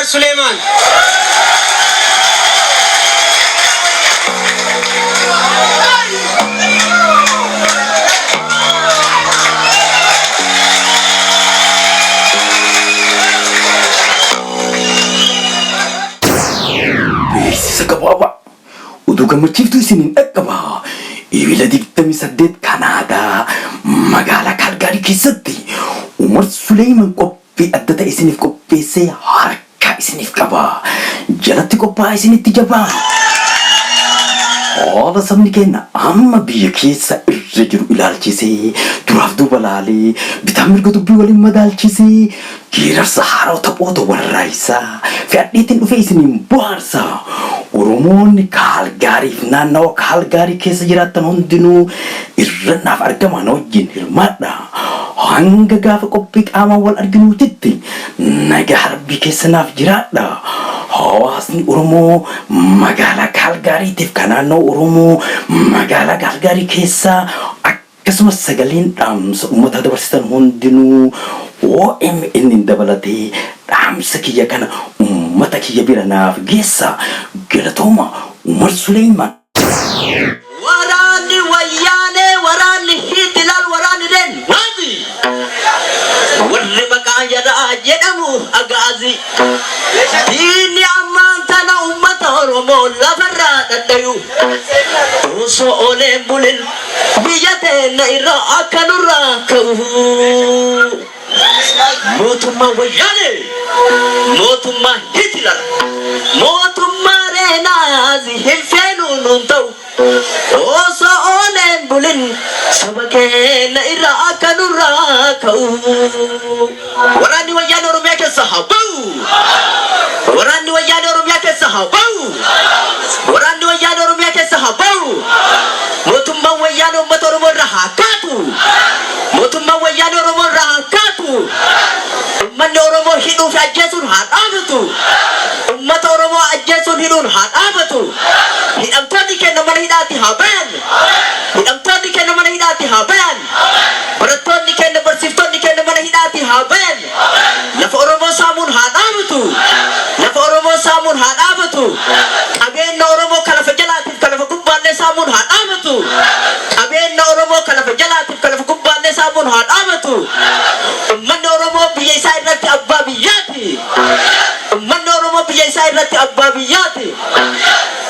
Suleiman. Sakababa utuu gammachiiftuu isiniin dhaqqaba. Ibila 28 Kanaadaa magaalaa Kaalgaarii keessatti Umar Suleiman qophii adda ta'e isiniif qopheessee harka isiniif qaba. Jalatti qophaa'aa isinitti jabaa. Haala sabni keenya amma biyya keessa irra jiru ilaalchisee duraaf duuba laalee bitaa mirga dubbii waliin madaalchisee geerarsa haaroo taphoota warraayisaa fedhiitiin dhufee isiniin bohaarsa. Oromoonni Kaalgaariif naannawa Kaalgaarii keessa jiraattan hundinuu irrannaaf argaman wajjin hirmaadha. Hanga gaafa qophii qaamaan wal arginuutitti naga harbii keessanaaf jiraadha. Hawaasni Oromoo magaalaa Kaalgaariitiif kan naannoo Oromoo magaalaa Kaalgaarii keessaa akkasumas sagaleen dhaamsa uummata dabarsitan hundinuu OMN dabalatee dhaamsa kiyya kana uummata kiyya bira naaf geessa. Galatooma Umar Suleiman. Waraanni wayyaanee waraanni hiitilal waraanni den wazi warri maqaa jedhaa jedhamu agaazi diinni ammaan tana uummata Oromoo lafarraa dhadhayu osoo ooleen bulin biyya teenya irraa akka nurraa ka'u mootummaa wayyaanee mootummaa hiitilal mootummaa reenaazi hin feenuu nuun ta'u osoo ooleen bulin saba keenya irraa akka nurraa ka'u. Waraanni wayyaanee Oromiyaa keessa haa ba'u. Waraanni wayyaanee Oromiyaa keessa haa ba'u. Waraanni wayyaanee Oromiyaa keessa haa ba'u. Mootummaan wayyaanee uummata Oromoo irraa haa kaatu. Mootummaan wayyaanee Oromoo irraa haa kaatu. Uummanni Oromoo hidhuu fi ajjeesuun haa dhaabatu. Uummata Oromoo ajjeesuun hidhuun haa dhaabatu. Hidhamtoonni keenya mana hidhaatti haa ba'an. Hidhamtoonni keenya mana hidhaatti haa ba'an. Barattoonni